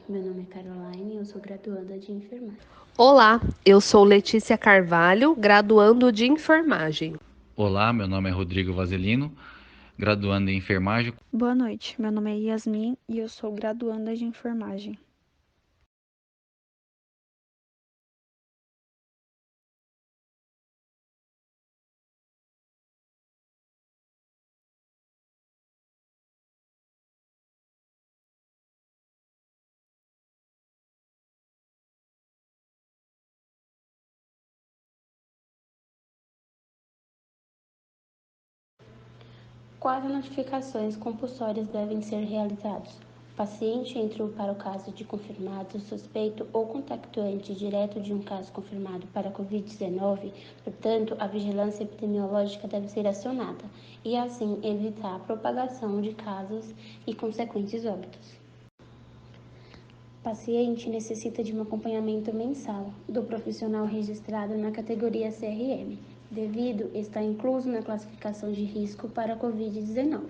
Meu nome é Caroline e eu sou graduanda de enfermagem. Olá, eu sou Letícia Carvalho, graduando de enfermagem. Olá, meu nome é Rodrigo Vazelino, graduando em enfermagem. Boa noite, meu nome é Yasmin e eu sou graduanda de enfermagem. Quais notificações compulsórias devem ser realizadas? O paciente entrou para o caso de confirmado, suspeito ou contactuante direto de um caso confirmado para a Covid-19, portanto, a vigilância epidemiológica deve ser acionada e, assim, evitar a propagação de casos e consequentes óbitos. O paciente necessita de um acompanhamento mensal do profissional registrado na categoria CRM, devido estar incluso na classificação de risco para a Covid-19.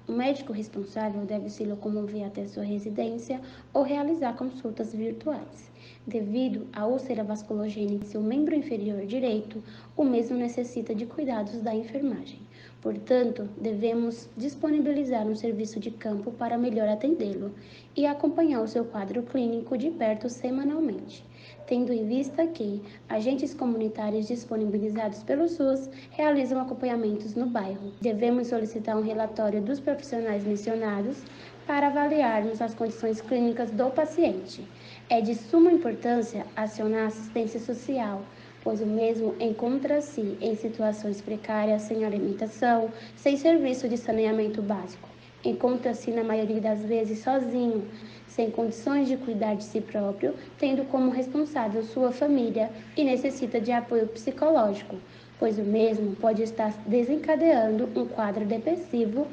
O médico responsável deve se locomover até sua residência ou realizar consultas virtuais. Devido à úlcera vasculogênica em seu membro inferior direito, o mesmo necessita de cuidados da enfermagem. Portanto, devemos disponibilizar um serviço de campo para melhor atendê-lo e acompanhar o seu quadro clínico de perto semanalmente, tendo em vista que agentes comunitários disponibilizados pelo SUS realizam acompanhamentos no bairro. Devemos solicitar um relatório dos profissionais mencionados para avaliarmos as condições clínicas do paciente. É de suma importância acionar a assistência social, pois o mesmo encontra-se em situações precárias, sem alimentação, sem serviço de saneamento básico. Encontra-se, na maioria das vezes, sozinho, sem condições de cuidar de si próprio, tendo como responsável sua família e necessita de apoio psicológico, pois o mesmo pode estar desencadeando um quadro depressivo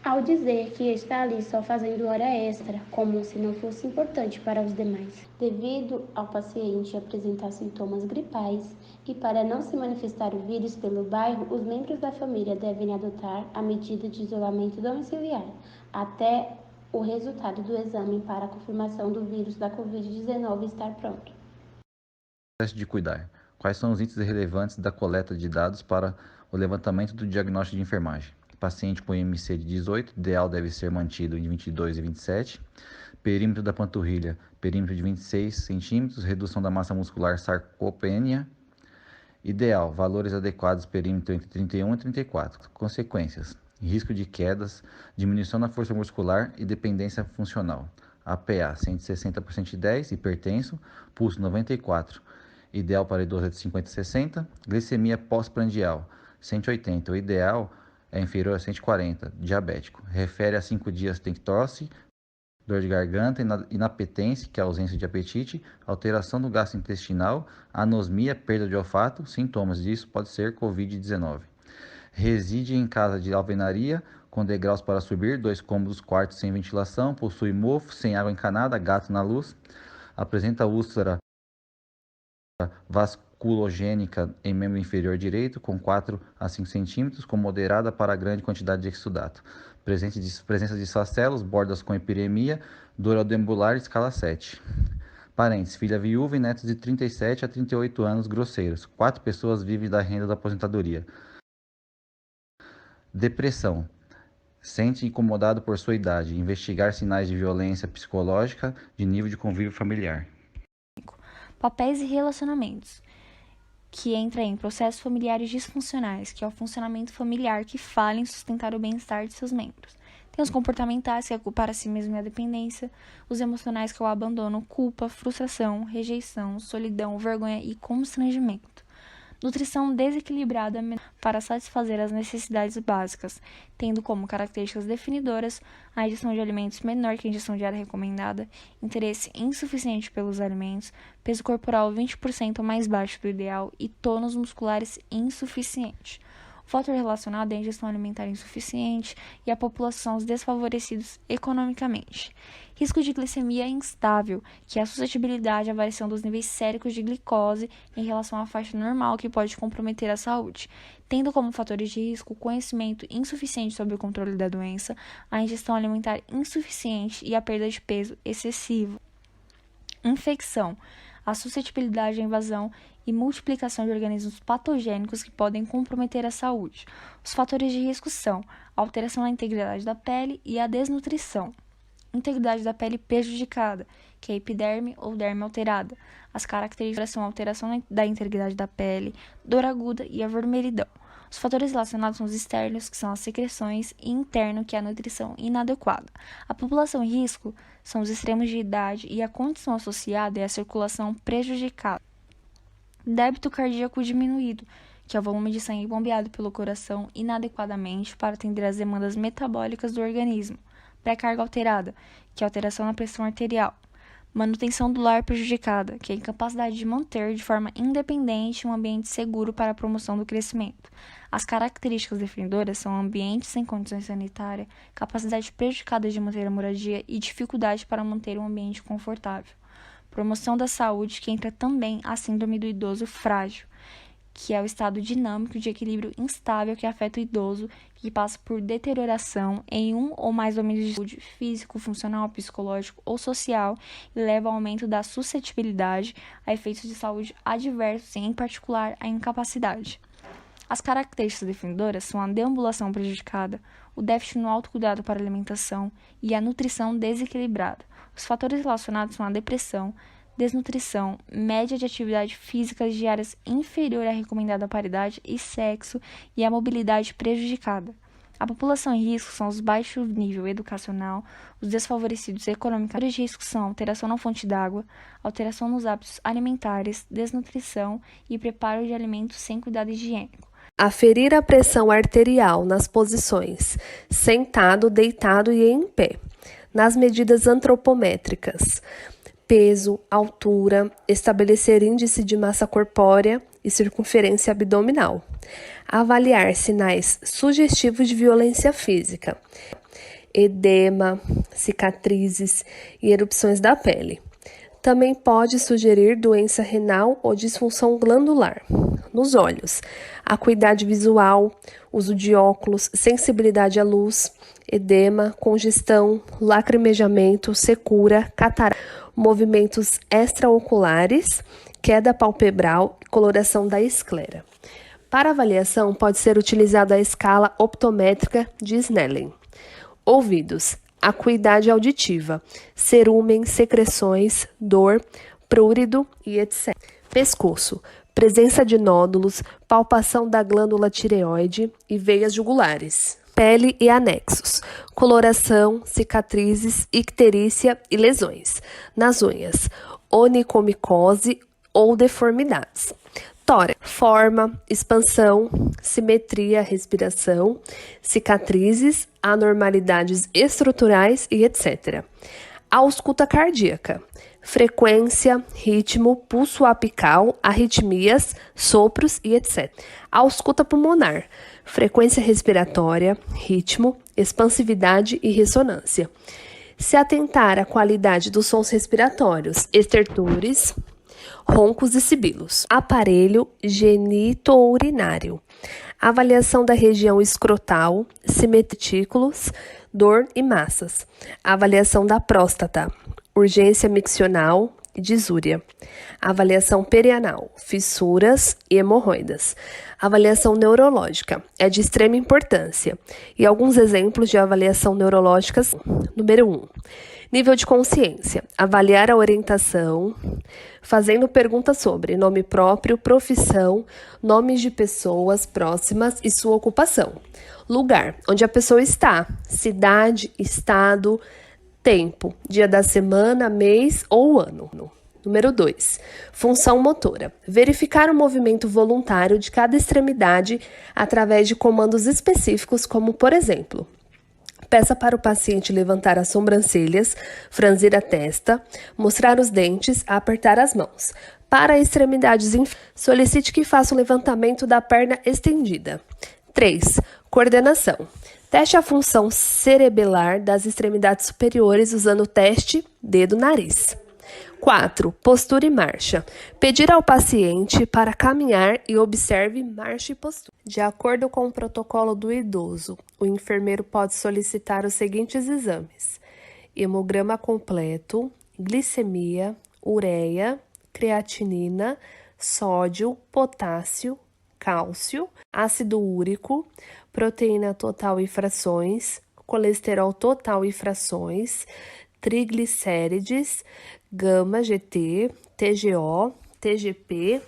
ao dizer que está ali só fazendo hora extra, como se não fosse importante para os demais. Devido ao paciente apresentar sintomas gripais e para não se manifestar o vírus pelo bairro, os membros da família devem adotar a medida de isolamento domiciliar até o resultado do exame para a confirmação do vírus da Covid-19 estar pronto. Teste de cuidar. Quais são os índices relevantes da coleta de dados para o levantamento do diagnóstico de enfermagem? Paciente com IMC de 18, ideal deve ser mantido em 22 e 27. Perímetro da panturrilha, perímetro de 26 centímetros, redução da massa muscular sarcopênia. Ideal, valores adequados, perímetro entre 31 e 34. Consequências: risco de quedas, diminuição da força muscular e dependência funcional. APA 160 por 110, hipertenso, pulso 94. Ideal para idoso é de 50 a 60. Glicemia pós-prandial 180. O ideal é inferior a 140. Diabético. Refere a 5 dias tem tosse, dor de garganta, inapetência, que é ausência de apetite, alteração do gastrointestinal, anosmia, perda de olfato. Sintomas disso pode ser Covid-19. Reside em casa de alvenaria, com degraus para subir, 2 cômodos, quartos sem ventilação, possui mofo, sem água encanada, gato na luz, apresenta úlcera vasculogênica em membro inferior direito, com 4 a 5 centímetros, com moderada para grande quantidade de exsudato. Presença de sacelos, bordas com epiremia, dor alveolar, escala 7. Parentes: filha viúva e netos de 37 a 38 anos, grosseiros. 4 pessoas vivem da renda da aposentadoria. Depressão. Sente incomodado por sua idade. Investigar sinais de violência psicológica de nível de convívio familiar. Papéis e relacionamentos, que entra em processos familiares disfuncionais, que é o funcionamento familiar que falha em sustentar o bem-estar de seus membros. Tem os comportamentais, que é culpar a si mesmo e a dependência, os emocionais, que é o abandono, culpa, frustração, rejeição, solidão, vergonha e constrangimento. Nutrição desequilibrada para satisfazer as necessidades básicas, tendo como características definidoras a ingestão de alimentos menor que a ingestão diária recomendada, interesse insuficiente pelos alimentos, peso corporal 20% ou mais baixo do ideal e tônus musculares insuficiente. O fator relacionado é a ingestão alimentar insuficiente e a população os desfavorecidos economicamente. Risco de glicemia instável, que é a suscetibilidade à variação dos níveis séricos de glicose em relação à faixa normal, que pode comprometer a saúde, tendo como fatores de risco o conhecimento insuficiente sobre o controle da doença, a ingestão alimentar insuficiente e a perda de peso excessivo. infecção, a suscetibilidade à invasão e multiplicação de organismos patogênicos que podem comprometer a saúde. Os fatores de risco são a alteração na integridade da pele e a desnutrição. Integridade da pele prejudicada, que é a epiderme ou derme alterada. As características são a alteração da integridade da pele, dor aguda e a vermelhidão. Os fatores relacionados são os externos, que são as secreções, e interno, que é a nutrição inadequada. A população em risco são os extremos de idade e a condição associada é a circulação prejudicada. Débito cardíaco diminuído, que é o volume de sangue bombeado pelo coração inadequadamente para atender às demandas metabólicas do organismo. Pré-carga alterada, que é a alteração na pressão arterial. Manutenção do lar prejudicada, que é a incapacidade de manter de forma independente um ambiente seguro para a promoção do crescimento. As características definidoras são ambientes sem condições sanitárias, capacidade prejudicada de manter a moradia e dificuldade para manter um ambiente confortável. Promoção da saúde, que entra também a síndrome do idoso frágil, que é o estado dinâmico de equilíbrio instável que afeta o idoso, que passa por deterioração em um ou mais domínios de saúde físico, funcional, psicológico ou social e leva ao aumento da suscetibilidade a efeitos de saúde adversos, em particular a incapacidade. As características definidoras são a deambulação prejudicada, o déficit no autocuidado para a alimentação e a nutrição desequilibrada. Os fatores relacionados são a depressão, desnutrição, média de atividade física diárias inferior à recomendada paridade e sexo e a mobilidade prejudicada. A população em risco são os baixo nível educacional, os desfavorecidos economicamente. Os de risco são alteração na fonte d'água, alteração nos hábitos alimentares, desnutrição e preparo de alimentos sem cuidado higiênico. Aferir a pressão arterial nas posições sentado, deitado e em pé. Nas medidas antropométricas, peso, altura, estabelecer índice de massa corpórea e circunferência abdominal. Avaliar sinais sugestivos de violência física, edema, cicatrizes e erupções da pele. Também pode sugerir doença renal ou disfunção glandular. Nos olhos, acuidade visual, uso de óculos, sensibilidade à luz, edema, congestão, lacrimejamento, secura, catarata, movimentos extraoculares, queda palpebral e coloração da esclera. Para avaliação, pode ser utilizada a escala optométrica de Snellen. Ouvidos, acuidade auditiva, cerúmen, secreções, dor, prurido e etc. Pescoço, presença de nódulos, palpação da glândula tireoide e veias jugulares. Pele e anexos, coloração, cicatrizes, icterícia e lesões. Nas unhas, onicomicose ou deformidades. Tórax, forma, expansão, simetria, respiração, cicatrizes, anormalidades estruturais e etc. Ausculta cardíaca, frequência, ritmo, pulso apical, arritmias, sopros e etc. Ausculta pulmonar, frequência respiratória, ritmo, expansividade e ressonância. Se atentar à qualidade dos sons respiratórios, estertores, roncos e sibilos. Aparelho genitourinário. Avaliação da região escrotal, simetículos, dor e massas. Avaliação da próstata, urgência miccional e disúria. Avaliação perianal, fissuras e hemorroidas. Avaliação neurológica é de extrema importância. E alguns exemplos de avaliação neurológicas. Número 1. Nível de consciência. Avaliar a orientação, fazendo perguntas sobre nome próprio, profissão, nomes de pessoas próximas e sua ocupação. Lugar, onde a pessoa está, cidade, estado, tempo, dia da semana, mês ou ano. Número 2. Função motora. Verificar o movimento voluntário de cada extremidade através de comandos específicos, como, por exemplo, peça para o paciente levantar as sobrancelhas, franzir a testa, mostrar os dentes, apertar as mãos. Para extremidades solicite que faça o levantamento da perna estendida. 3. Coordenação. Teste a função cerebelar das extremidades superiores usando o teste dedo-nariz. 4. Postura e marcha. Pedir ao paciente para caminhar e observe marcha e postura. De acordo com o protocolo do idoso, o enfermeiro pode solicitar os seguintes exames: hemograma completo, glicemia, ureia, creatinina, sódio, potássio, cálcio, ácido úrico, proteína total e frações, colesterol total e frações, triglicérides, gama GT, TGO, TGP,